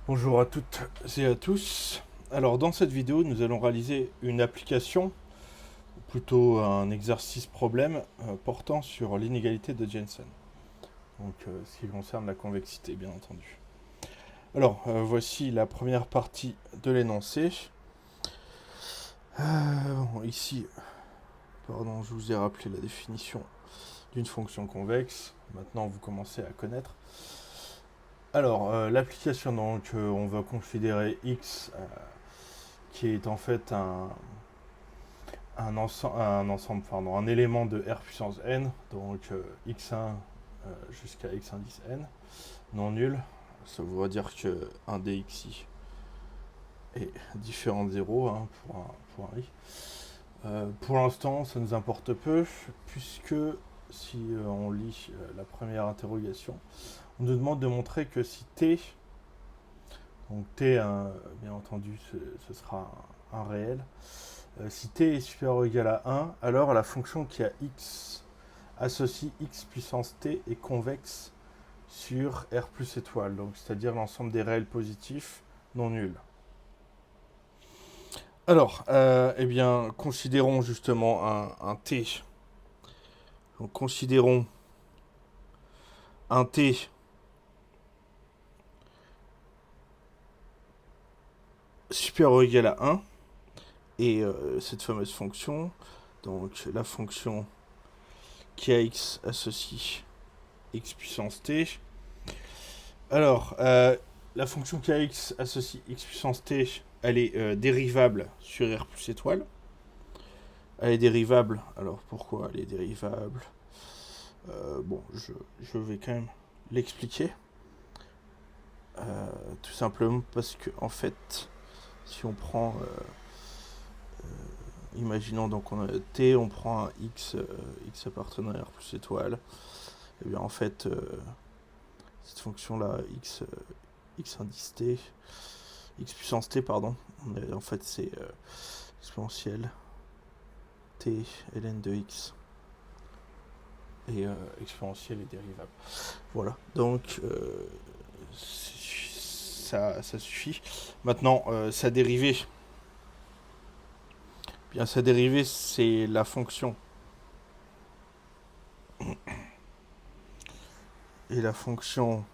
Bonjour à toutes et à tous. Alors dans cette vidéo, nous allons réaliser une application, ou plutôt un exercice problème portant sur l'inégalité de Jensen. Donc ce qui concerne la convexité, bien entendu. Alors voici la première partie de l'énoncé. Ici, pardon, je vous ai rappelé la définition d'une fonction convexe. Maintenant, vous commencez à connaître. Alors, l'application, donc, on va considérer x qui est en fait un élément de R puissance n, donc x1 jusqu'à x indice n, non nul. Ça voudrait dire que un dxi est différent de 0 hein, pour un i. Pour l'instant, ça nous importe peu, puisque si on lit la première interrogation, on nous demande de montrer que si t, donc t, bien entendu, ce sera un réel, si t est supérieur ou égal à 1, alors la fonction qui a x associe x puissance t est convexe sur R plus étoile, donc c'est-à-dire l'ensemble des réels positifs non nuls. Alors, eh bien, considérons justement un t. Donc, considérons un t supérieur ou égal à 1, et cette fameuse fonction, donc la fonction qui a x associe x puissance t. Alors, la fonction qui a x associe x puissance t, elle est dérivable sur R plus étoile. Elle est dérivable. Alors, pourquoi elle est dérivable? Bon, je vais quand même l'expliquer. Tout simplement parce que, en fait, si on prend... imaginons donc on a t, on prend un x appartenant à R plus étoile. Et bien, en fait, cette fonction-là, x indice t, x puissance t, pardon, en fait, c'est exponentielle t ln de x. Et exponentielle et dérivable. Voilà, donc ça suffit. Maintenant, sa dérivée. Bien, sa dérivée, c'est la fonction. Et la fonction,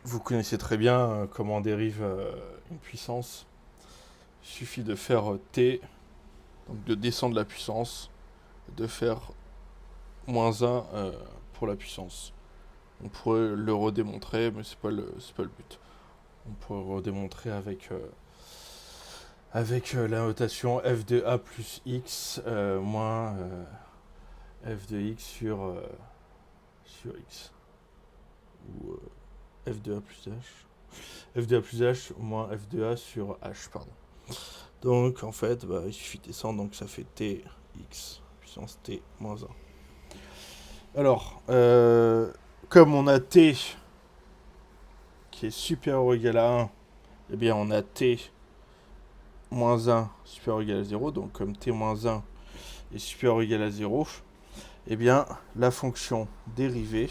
vous connaissez très bien comment on dérive une puissance. Il suffit de faire t, donc de descendre la puissance, de faire moins 1 pour la puissance. On pourrait le redémontrer, mais c'est pas le but. On pourrait redémontrer avec la notation f de a plus x moins f de x sur x. Ou f de a plus h. F de a plus h moins f de a sur h, pardon. Donc en fait, bah, il suffit de descendre, donc ça fait t x puissance t moins 1. Alors, comme on a t qui est supérieur ou égal à 1, eh bien on a t moins 1 supérieur ou égal à 0, donc comme t moins 1 est supérieur ou égal à 0, eh bien la fonction dérivée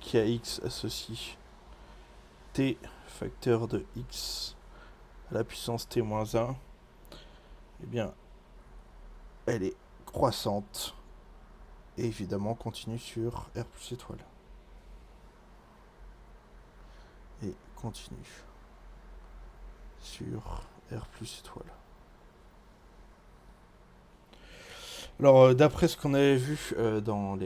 qui a x associe t facteur de x à la puissance t moins 1, eh bien elle est croissante et évidemment continue sur R plus étoile. Et continue sur R plus étoile. Alors, d'après ce qu'on avait vu dans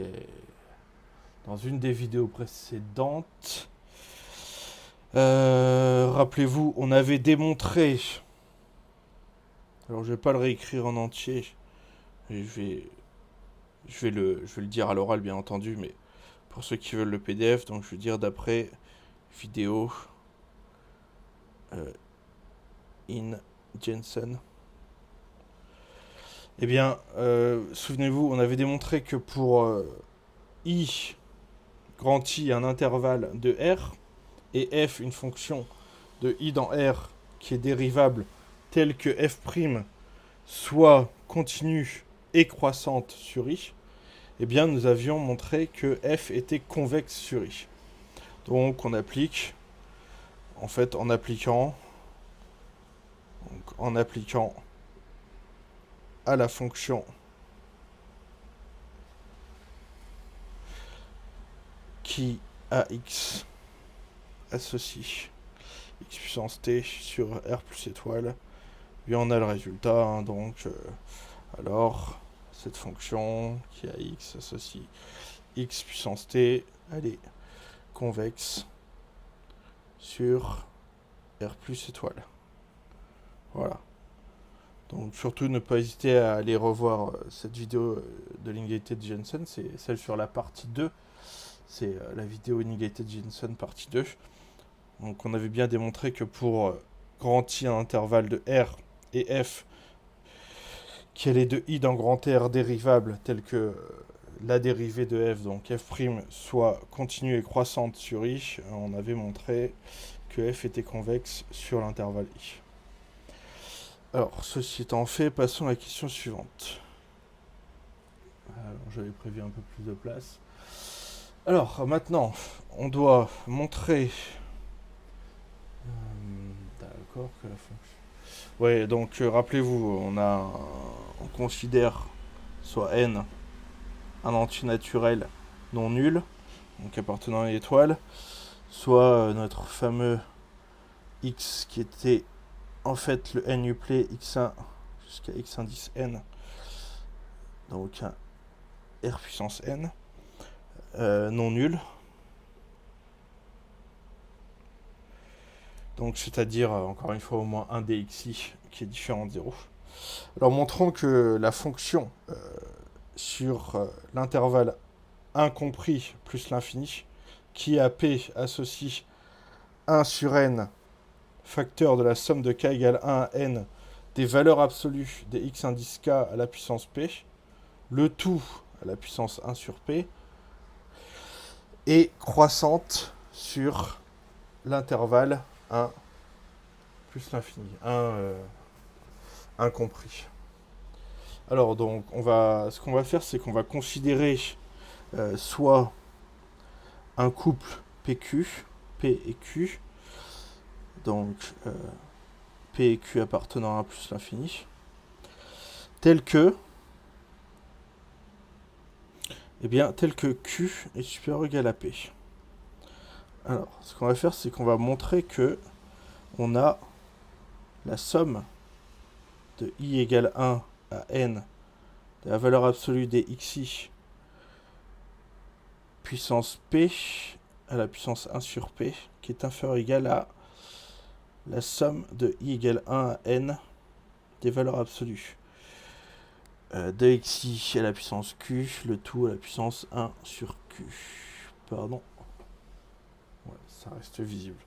une des vidéos précédentes, rappelez-vous, on avait démontré... Alors, je vais pas le réécrire en entier. Je vais le dire à l'oral, bien entendu, mais pour ceux qui veulent le PDF, donc je vais dire d'après vidéo in Jensen. Eh bien, souvenez-vous, on avait démontré que pour i, grand I, un intervalle de R, et f, une fonction de i dans R qui est dérivable telle que f' soit continue et croissante sur I, eh bien nous avions montré que f était convexe sur I. Donc on applique, en fait en appliquant à la fonction qui a x associe x puissance t sur r plus étoile, et on a le résultat, hein, donc alors cette fonction qui a x associe x puissance t, elle est convexe sur r plus étoile. Voilà. Donc surtout ne pas hésiter à aller revoir cette vidéo de l'inégalité de Jensen, c'est celle sur la partie 2. C'est la vidéo inégalité de Jensen partie 2. Donc on avait bien démontré que pour grand I, un intervalle de R et F, qui est de I dans grand R dérivable, tel que la dérivée de F, donc F', soit continue et croissante sur I, on avait montré que F était convexe sur l'intervalle I. Alors, ceci étant fait, passons à la question suivante. Alors, j'avais prévu un peu plus de place. Alors, maintenant, on doit montrer... D'accord, que la fonction... Ouais, donc, rappelez-vous, on considère soit n un entier naturel non nul, donc appartenant à l'étoile, soit notre fameux x qui était en fait le n uplet x1 jusqu'à x1 10 n, donc un r puissance n, non nul. Donc c'est-à-dire, encore une fois, au moins un dxi qui est différent de 0. Alors montrons que la fonction sur l'intervalle incompris plus l'infini, qui à p associe 1 sur n, facteur de la somme de k égale 1 à n, des valeurs absolues des x indice k à la puissance p, le tout à la puissance 1 sur p, est croissante sur l'intervalle 1 plus l'infini, 1 incompris. Alors donc, ce qu'on va faire, c'est qu'on va considérer soit un couple PQ, P et Q, donc P et Q appartenant à 1 plus l'infini, tel que Q est supérieur ou égal à P. Alors, ce qu'on va faire, c'est qu'on va montrer que on a la somme de I égale 1 à n de la valeur absolue des xi puissance P à la puissance 1 sur P, qui est inférieure ou égale à la somme de I égale 1 à n des valeurs absolues de xi à la puissance q, le tout à la puissance 1 sur q. Pardon. Ouais, ça reste visible.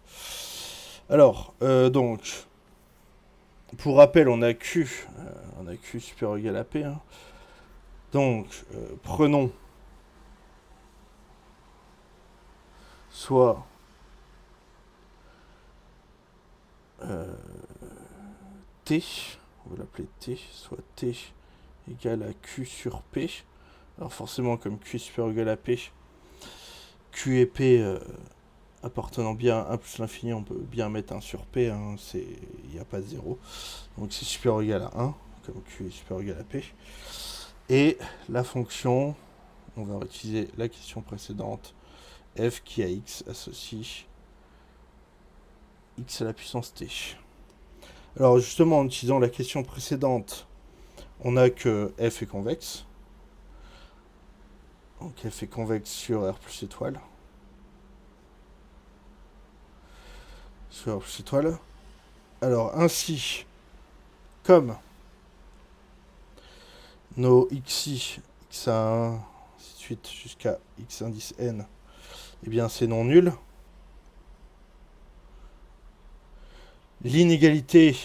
Alors, donc, pour rappel, on a q supérieur ou égal à p. Hein. Donc, prenons soit t, on va l'appeler t, soit t égale à q sur p. Alors forcément, comme q est supérieur ou égal à p, q et p appartenant bien à 1 plus l'infini, on peut bien mettre 1 sur p, hein, il n'y a pas de 0. Donc c'est supérieur ou égal à 1, comme q est supérieur ou égal à p. Et la fonction, on va utiliser la question précédente, f qui a x associe x à la puissance t. Alors justement, en utilisant la question précédente, on a que f est convexe. Donc f est convexe sur R plus étoile. Sur R plus étoile. Alors ainsi, comme nos xi, x1, ainsi de suite jusqu'à x indice n, eh bien c'est non nul. L'inégalité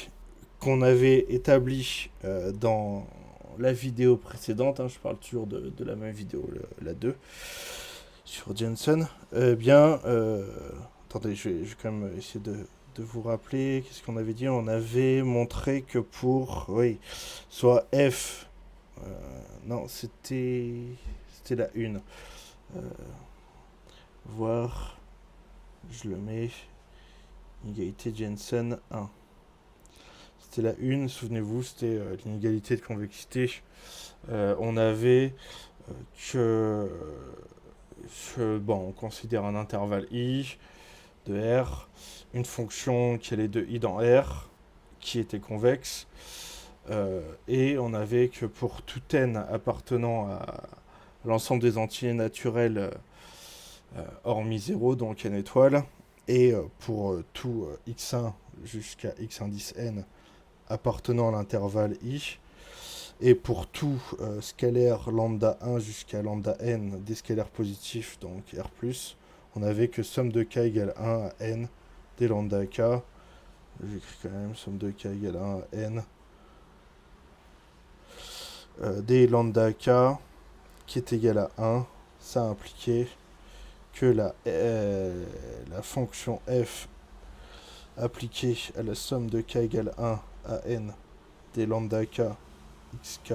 qu'on avait établie dans la vidéo précédente, hein, je parle toujours de la même vidéo, la 2, sur Jensen, attendez, je vais quand même essayer de vous rappeler, qu'est-ce qu'on avait dit? On avait montré que pour, soit f Non, c'était la 1. Voir, je le mets, inégalité Jensen 1. C'était la 1, souvenez-vous, c'était l'inégalité de convexité. On avait bon, on considère un intervalle I de R, une fonction qui allait de I dans R, qui était convexe, et on avait que pour tout n appartenant à l'ensemble des entiers naturels hormis 0, donc n étoiles, et pour tout x1 jusqu'à x indice n appartenant à l'intervalle I, et pour tout scalaire lambda 1 jusqu'à lambda n des scalaires positifs, donc R+, on avait que somme de k égale 1 à n des lambda k. J'écris quand même somme de k égale 1 à n des lambda k qui est égal à 1. Ça impliquait que la fonction f appliquée à la somme de k égale 1 à n des lambda k xk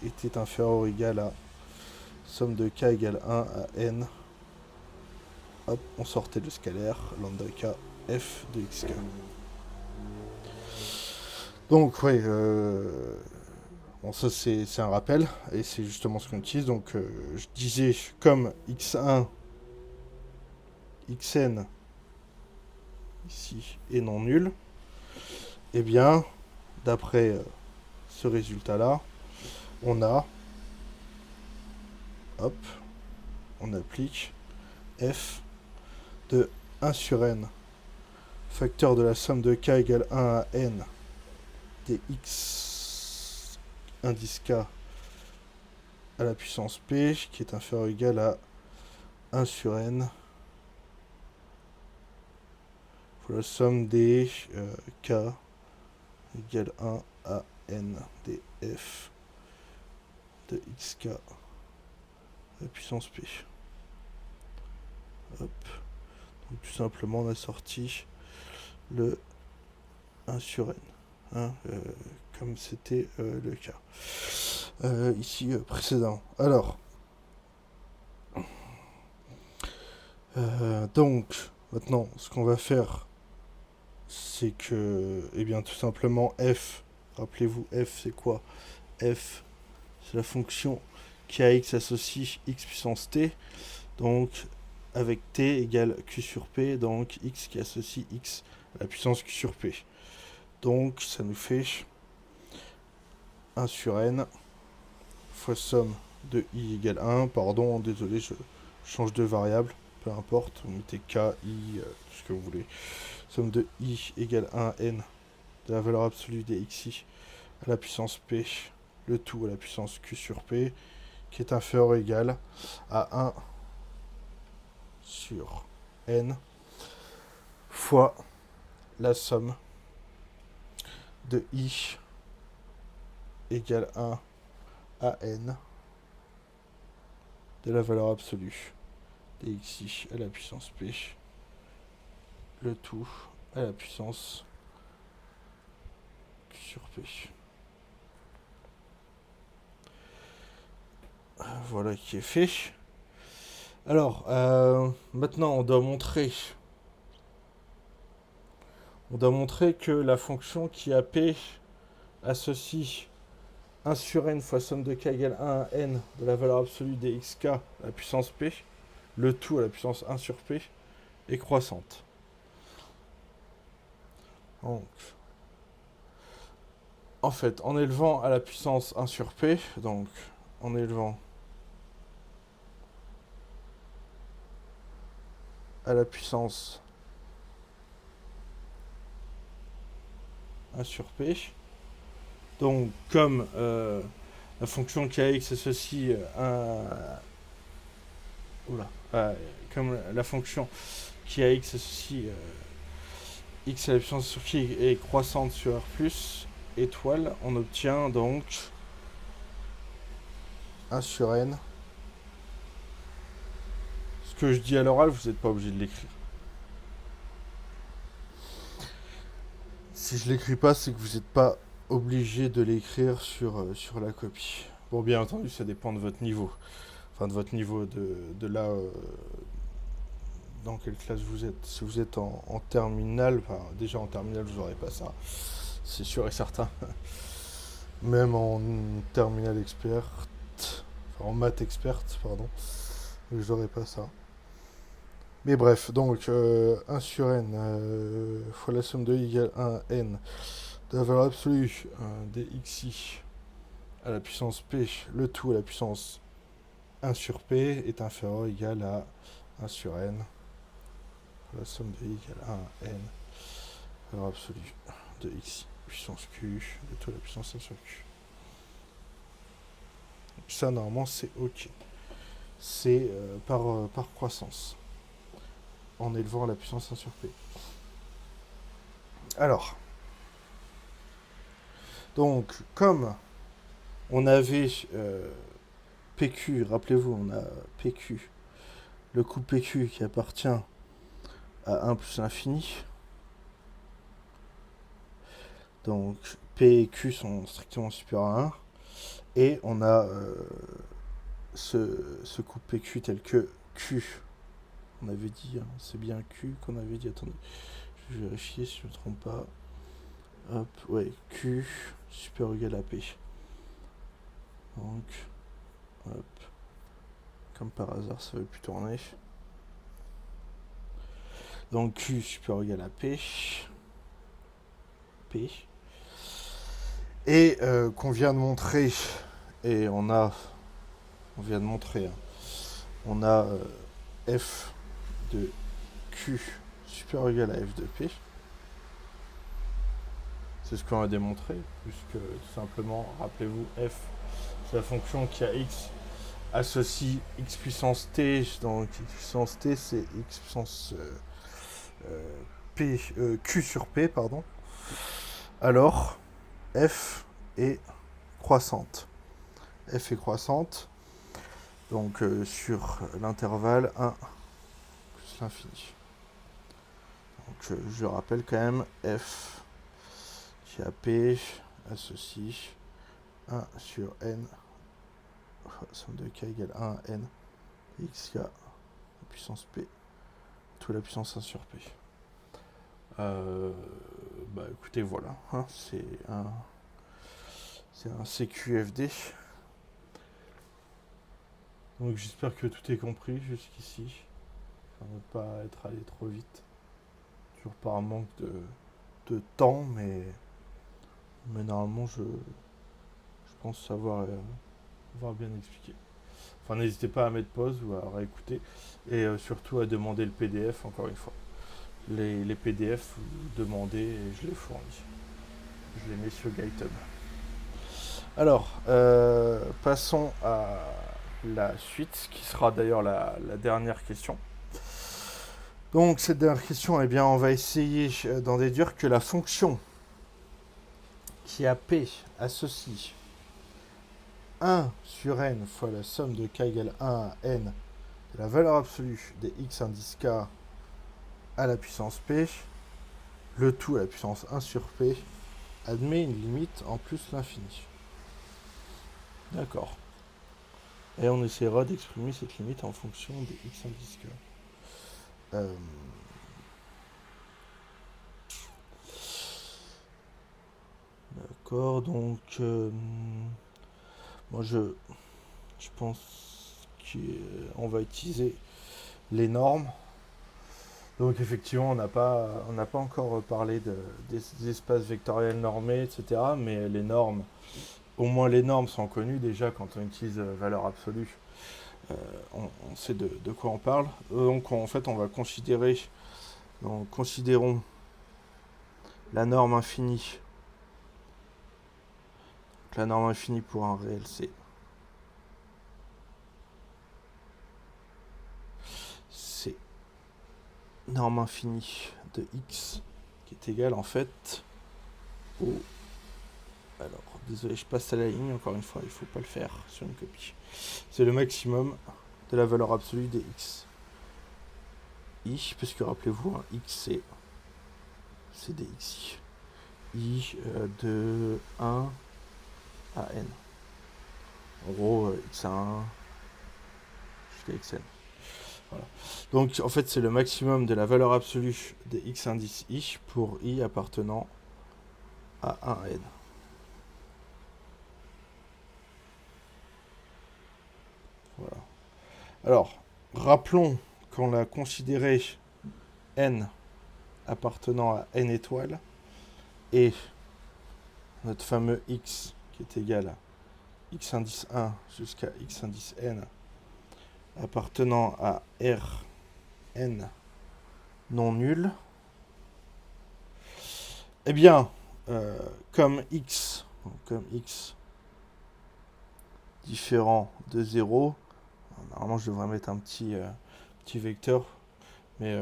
était inférieur ou égal à somme de k égale 1 à n. Hop, on sortait le scalaire lambda k f de xk. Donc ouais, bon ça c'est un rappel, et c'est justement ce qu'on utilise. Donc je disais, comme x1, xn ici est non nul, et bien d'après ce résultat là, on a, hop, on applique f de 1 sur n facteur de la somme de k égale 1 à n des x indice k à la puissance p, qui est inférieur ou égal à 1 sur n pour la somme des k égale 1 à n des f de xk à la puissance p. Hop. Donc tout simplement on a sorti le 1 sur n, hein, comme c'était le cas ici précédemment. Alors, donc maintenant ce qu'on va faire, c'est que, eh bien tout simplement f, rappelez-vous f c'est quoi? F c'est la fonction qui a x associe x puissance t, donc avec t égale q sur p, donc x qui associe x à la puissance q sur p. Donc ça nous fait 1 sur n fois somme de i égale 1, pardon, désolé, je change de variable, peu importe, vous mettez k, i, tout ce que vous voulez. Somme de i égale 1 à n de la valeur absolue des xi à la puissance p, le tout à la puissance q sur p, qui est inférieur ou égal à 1 sur n fois la somme de i égale 1 à n de la valeur absolue des xi à la puissance p, le tout à la puissance q sur p. Voilà qui est fait. Alors, maintenant on doit montrer que la fonction qui a p associe 1 sur n fois somme de k égale 1 à n de la valeur absolue des xk à la puissance p, le tout à la puissance 1 sur p, est croissante. Donc, en fait, en élevant à la puissance 1 sur p, donc en élevant à la puissance 1 sur p, donc comme la fonction qui a x associe comme la fonction qui a x associe x à la puissance sur qui est croissante sur R+, étoile, on obtient donc 1 sur n. Ce que je dis à l'oral, vous n'êtes pas obligé de l'écrire. Si je l'écris pas, c'est que vous n'êtes pas obligé de l'écrire sur la copie. Bon, bien entendu, ça dépend de votre niveau. Enfin, de votre niveau de là, dans quelle classe vous êtes. Si vous êtes en terminale, enfin, déjà en terminale, vous n'aurez pas ça. C'est sûr et certain. Même en terminale experte, enfin en maths experte, pardon, vous n'aurez pas ça. Mais bref, donc 1 sur n fois la somme de i égale 1 n de la valeur absolue des xi à la puissance p, le tout à la puissance 1 sur p est inférieur ou égal à 1 sur n. La somme de i égale 1 n, valeur absolue de xi puissance q, le tout à la puissance 1 sur q. Ça, normalement, c'est OK. C'est par croissance, en élevant à la puissance 1 sur p. Alors, donc, comme on avait PQ, rappelez-vous, on a PQ, le coût PQ qui appartient à 1 plus l'infini. Donc, P et Q sont strictement supérieurs à 1. Et on a ce coût PQ tel que Q. On avait dit, hein, c'est bien Q qu'on avait dit, attendez, je vais vérifier si je ne me trompe pas. Hop, ouais, Q supérieur ou égal à P. Donc, hop, comme par hasard, ça ne veut plus tourner. Donc Q supérieur ou égal à P. P. Et qu'on vient de montrer, et on vient de montrer, hein, on a F de Q supérieur ou égal à F de P. C'est ce qu'on a démontré, puisque tout simplement, rappelez-vous, F, c'est la fonction qui a x associe x puissance t, donc x puissance t, c'est x puissance p, q sur p, pardon. Alors, f est croissante. F est croissante, donc sur l'intervalle 1 plus l'infini. Donc je rappelle quand même, f qui a p associe 1 sur n, somme de k égale 1 à n, xk, la puissance p, tout la puissance 1 sur p. Bah écoutez, voilà, hein, c'est un CQFD. Donc j'espère que tout est compris jusqu'ici. Ça ne va pas être allé trop vite. Toujours par un manque de temps, mais normalement je pense savoir bien expliquer. Enfin, n'hésitez pas à mettre pause ou à réécouter. Et surtout à demander le PDF, encore une fois. Les PDF, vous demandez et je les fournis. Je les mets sur GitHub. Alors, passons à la suite, qui sera d'ailleurs la dernière question. Donc, cette dernière question, eh bien, on va essayer d'en déduire que la fonction qui a P associe 1 sur n fois la somme de k égale 1 à n de la valeur absolue des x indice k à la puissance p, le tout à la puissance 1 sur p, admet une limite en plus l'infini. D'accord. Et on essaiera d'exprimer cette limite en fonction des x indice k. D'accord, donc moi je pense qu'on va utiliser les normes. Donc effectivement, on n'a pas encore parlé des espaces vectoriels normés, etc. Mais les normes, au moins les normes sont connues déjà quand on utilise valeur absolue. On sait de quoi on parle. Donc en fait, on va considérer, donc considérons la norme infinie. Donc, la norme infinie pour un réel, c'est norme infinie de x qui est égale en fait au... Alors, désolé, je passe à la ligne, encore une fois, il ne faut pas le faire sur une copie. C'est le maximum de la valeur absolue des x. I, parce que rappelez-vous, hein, x c'est des xi. i de 1 à n. En gros, x1 jusqu'à xn. Voilà. Donc en fait c'est le maximum de la valeur absolue des x indices i pour i appartenant à 1 à n. Voilà. Alors, rappelons qu'on a considéré n appartenant à n étoiles et notre fameux x qui est égal à x indice 1 jusqu'à x indice n appartenant à R n non nul, eh bien, comme x différent de 0, normalement je devrais mettre un petit vecteur, mais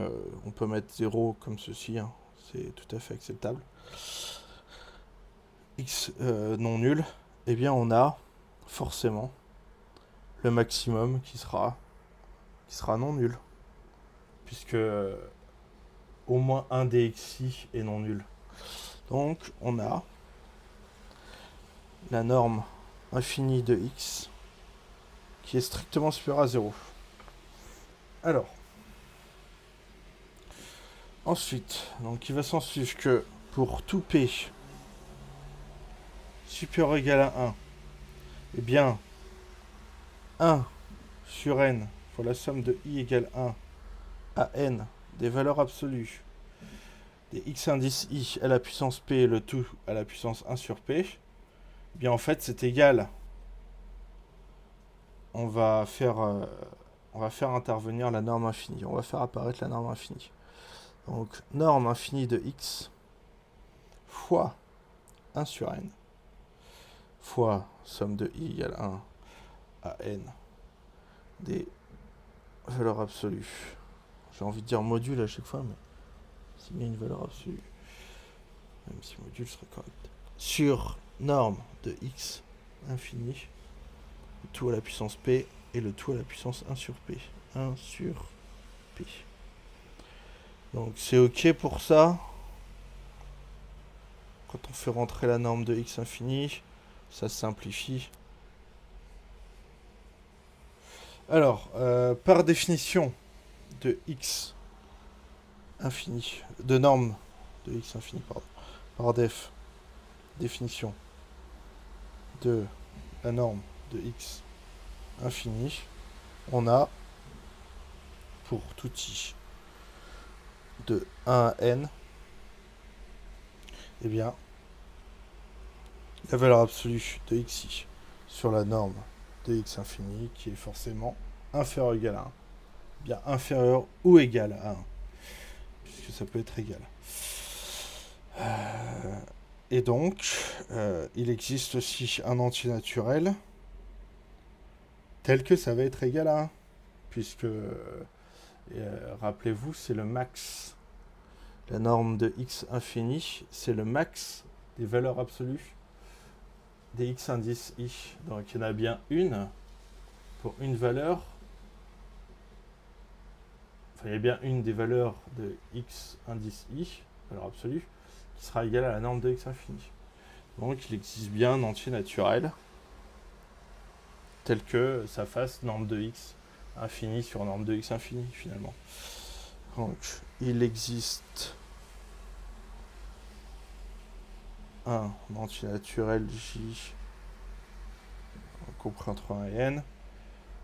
on peut mettre 0 comme ceci, hein, c'est tout à fait acceptable. X non nul, eh bien on a forcément le maximum qui sera non nul, puisque au moins un des xi est non nul. Donc on a la norme infinie de x qui est strictement supérieure à 0. Alors, ensuite, donc il va s'en suivre que pour tout p supérieur ou égal à 1, eh bien 1 sur n fois la somme de i égale 1 à n des valeurs absolues des x indices i à la puissance p et le tout à la puissance 1 sur p, eh bien en fait c'est égal, on va faire intervenir la norme infinie, on va faire apparaître la norme infinie. Donc norme infinie de x fois 1 sur n fois somme de i égale 1 à n des valeurs absolues. J'ai envie de dire module à chaque fois, mais c'est bien une valeur absolue. Même si module serait correct. Sur norme de x infini, le tout à la puissance p et le tout à la puissance 1 sur p. 1 sur p. Donc c'est ok pour ça. Quand on fait rentrer la norme de x infini, ça se simplifie. Alors, par définition de x infini, de norme de x infini, pardon, par définition de la norme de x infini, on a pour tout i de 1 à n, eh bien, la valeur absolue de xi sur la norme de x infini qui est forcément inférieur ou égal à 1. Bien inférieur ou égal à 1, puisque ça peut être égal. Et donc, il existe aussi un entier naturel tel que ça va être égal à 1, puisque, rappelez-vous, c'est le max. La norme de x infini, c'est le max des valeurs absolues des x indices i. Donc il y en a bien une pour une valeur. Enfin, il y a bien une des valeurs de x indice i, valeur absolue, qui sera égale à la norme de x infini. Donc il existe bien un entier naturel tel que ça fasse norme de x infini sur norme de x infini finalement. Donc il existe un entier naturel j compris entre 1 et n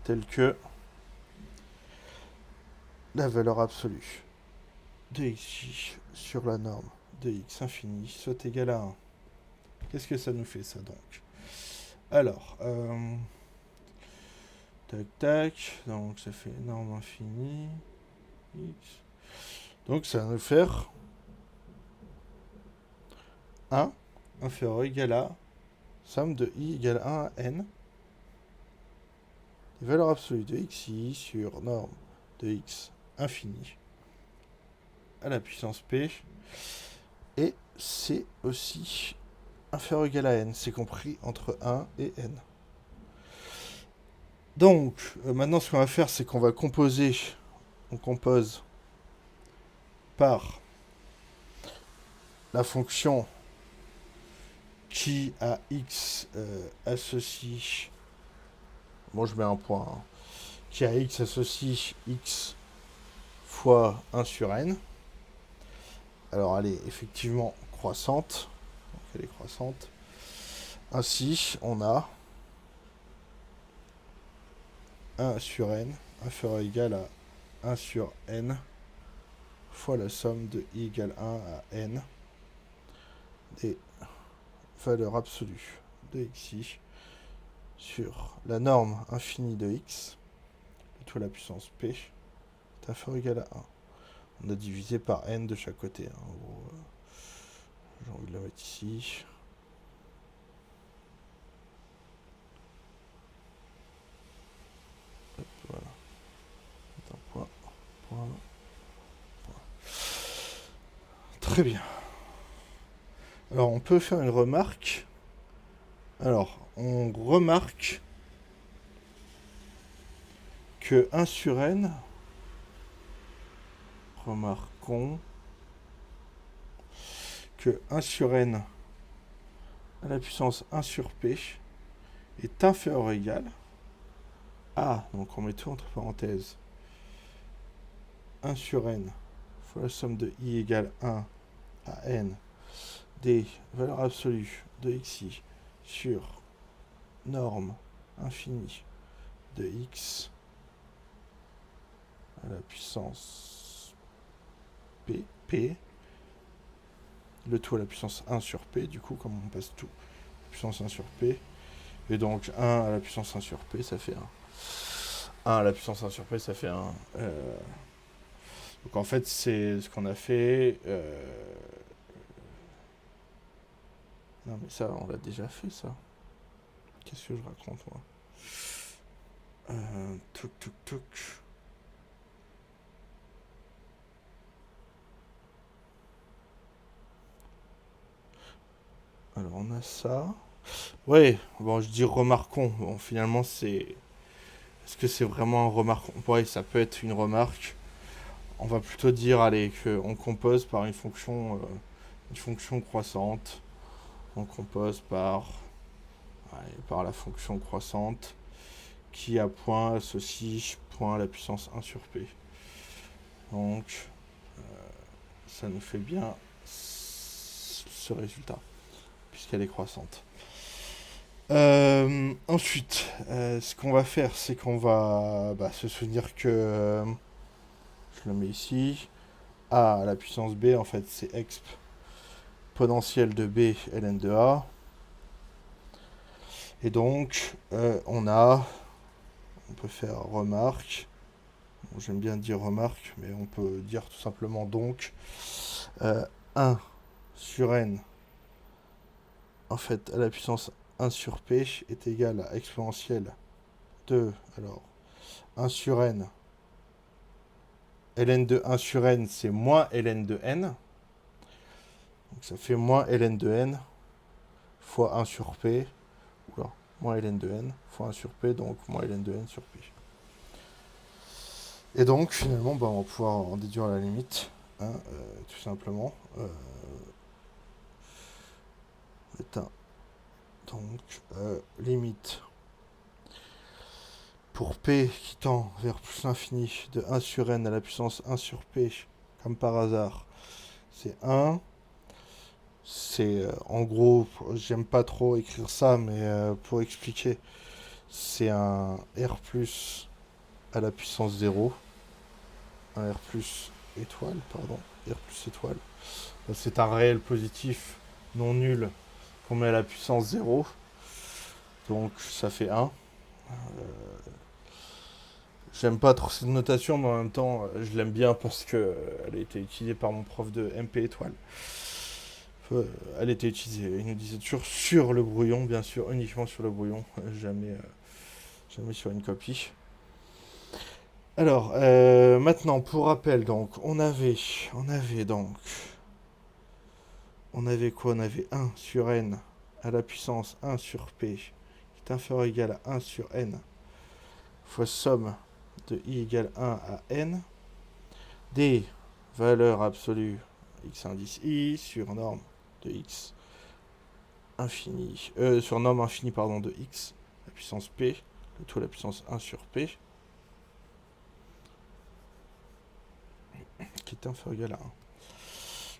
tel que la valeur absolue de xj sur la norme de x infini soit égale à 1. Qu'est-ce que ça nous fait ça donc? Alors, tac tac, donc ça fait norme infinie x. Donc ça va nous faire 1 inférieur ou égal à somme de i égale 1 à n des valeurs absolues de xi sur norme de x infini à la puissance p, et c'est aussi inférieur ou égal à n, c'est compris entre 1 et n. Donc maintenant ce qu'on va faire, c'est qu'on va composer, on compose par la fonction qui à x associe... Bon, je mets un point. Hein, qui à x associe x fois 1 sur n. Alors, elle est effectivement croissante. Donc, elle est croissante. Ainsi, on a 1 sur n inférieur ou égal à 1 sur n fois la somme de i égale 1 à n des valeurs absolues de xi sur la norme infinie de x, tout à la puissance p, est inférieur ou égal à 1. On a divisé par n de chaque côté. Hein. J'ai envie de la mettre ici. Hop, voilà. Un point, point, point. Très bien. Alors, on peut faire une remarque. Alors, on remarque que 1 sur n, remarquons que 1 sur n à la puissance 1 sur p est inférieur ou égal à, donc on met tout entre parenthèses, 1 sur n fois la somme de i égale 1 à n des valeurs absolues de xi sur norme infinie de x à la puissance p, le tout à la puissance 1 sur p, du coup, comme on passe tout à la puissance 1 sur p, et donc 1 à la puissance 1 sur p, ça fait 1. 1 à la puissance 1 sur p, ça fait 1. Donc en fait, c'est ce qu'on a fait. Non, mais ça, on l'a déjà fait, ça. Qu'est-ce que je raconte, moi Touc, touc, touc. Alors, on a ça. Ouais, bon, je dis remarquons. Bon, finalement, c'est... Est-ce que c'est vraiment un remarquons? Ouais, ça peut être une remarque. On va plutôt dire, allez, qu'on compose par une fonction croissante. On compose par la fonction croissante qui à point associe point à la puissance 1 sur p. Donc, ça nous fait bien ce résultat, puisqu'elle est croissante. Ensuite, ce qu'on va faire, c'est qu'on va se souvenir que, je le mets ici, a à la puissance b, en fait, c'est exponentielle de b ln de a. Et donc, on peut faire remarque. Bon, j'aime bien dire remarque, mais on peut dire tout simplement donc 1 sur n, en fait, à la puissance 1 sur p est égal à exponentielle de, alors, 1 sur n, ln de 1 sur n, c'est moins ln de n. Donc ça fait moins ln de n fois 1 sur p, oula, moins ln de n fois 1 sur p, donc moins ln de n sur p. Et donc, finalement, on va pouvoir en déduire la limite, hein, tout simplement. Donc, limite pour p qui tend vers plus l'infini de 1 sur n à la puissance 1 sur p, comme par hasard, c'est 1. C'est, en gros, j'aime pas trop écrire ça, mais pour expliquer, c'est un r plus à la puissance 0. Un r plus étoile, pardon. R plus étoile. C'est un réel positif non nul qu'on met à la puissance 0. Donc ça fait 1. J'aime pas trop cette notation, mais en même temps, je l'aime bien parce que elle a été utilisée par mon prof de MP étoile. Elle était utilisée, il nous disait toujours sur le brouillon, bien sûr, uniquement sur le brouillon, jamais sur une copie. Alors, maintenant, pour rappel, donc, on avait quoi? On avait 1 sur n à la puissance 1 sur p, qui est inférieur ou égal à 1 sur n, fois somme de i égale 1 à n, des valeurs absolues x indice i sur norme de x infini, sur norme infinie pardon, de x, la puissance p, le tout à la puissance 1 sur p, qui est inférieur à 1.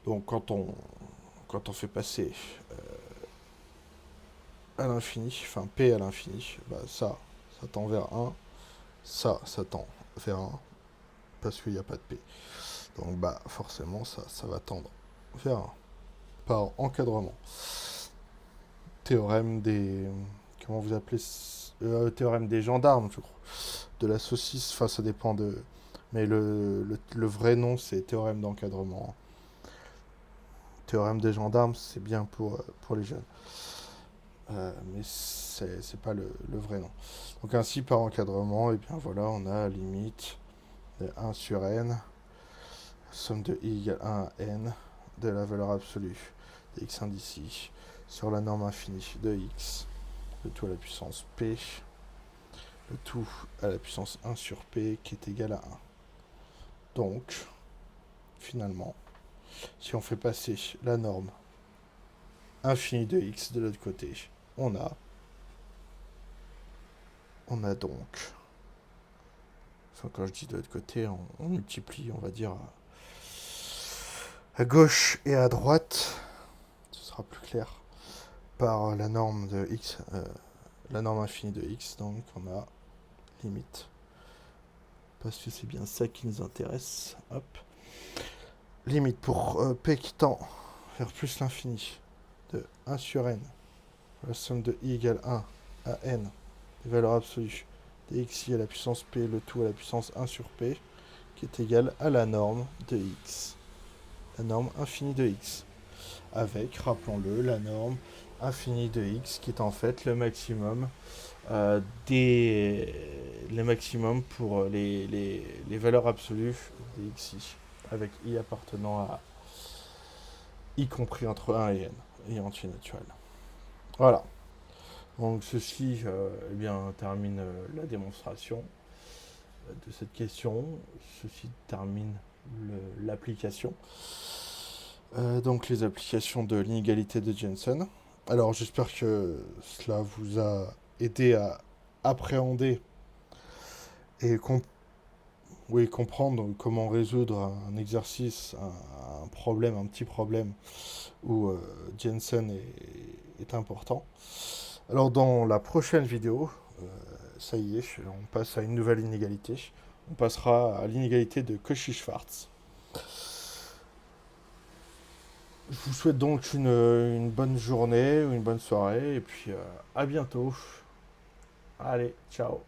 Donc quand on fait passer à l'infini, enfin p à l'infini, bah ça tend vers 1, ça tend vers 1, parce qu'il n'y a pas de p. Donc bah forcément ça va tendre vers 1, par encadrement. Théorème des... Comment vous appelez théorème des gendarmes, je crois. De la saucisse, enfin ça dépend de... Mais le vrai nom c'est théorème d'encadrement. Théorème des gendarmes, c'est bien pour les jeunes. Mais c'est pas le vrai nom. Donc ainsi, par encadrement, et bien voilà, on a limite de 1 sur n, somme de i égale 1 à n, de la valeur absolue de x indici sur la norme infinie de x, le tout à la puissance p, le tout à la puissance 1 sur p qui est égal à 1. Donc, finalement, si on fait passer la norme infinie de x de l'autre côté, on a donc, enfin quand je dis de l'autre côté, on multiplie, on va dire, à gauche et à droite, ce sera plus clair, par la norme de x, la norme infinie de x, donc on a limite, parce que c'est bien ça qui nous intéresse, hop, limite pour p qui tend vers plus l'infini de 1 sur n, la somme de i égale 1 à n, des valeurs absolues dxi à la puissance p, le tout à la puissance 1 sur p, qui est égal à la norme de x, la norme infinie de x, avec, rappelons-le, la norme infinie de x, qui est en fait le maximum pour les valeurs absolues des xi, avec i appartenant à y compris entre 1 et n, et entier naturel. Voilà. Donc ceci eh bien, termine la démonstration de cette question. Ceci termine l'application. Donc les applications de l'inégalité de Jensen. Alors j'espère que cela vous a aidé à appréhender et comprendre comment résoudre un exercice, un problème, un petit problème où Jensen est important. Alors dans la prochaine vidéo, ça y est, on passe à une nouvelle inégalité. On passera à l'inégalité de Cauchy-Schwarz. Je vous souhaite donc une bonne journée ou une bonne soirée et puis à bientôt. Allez, ciao.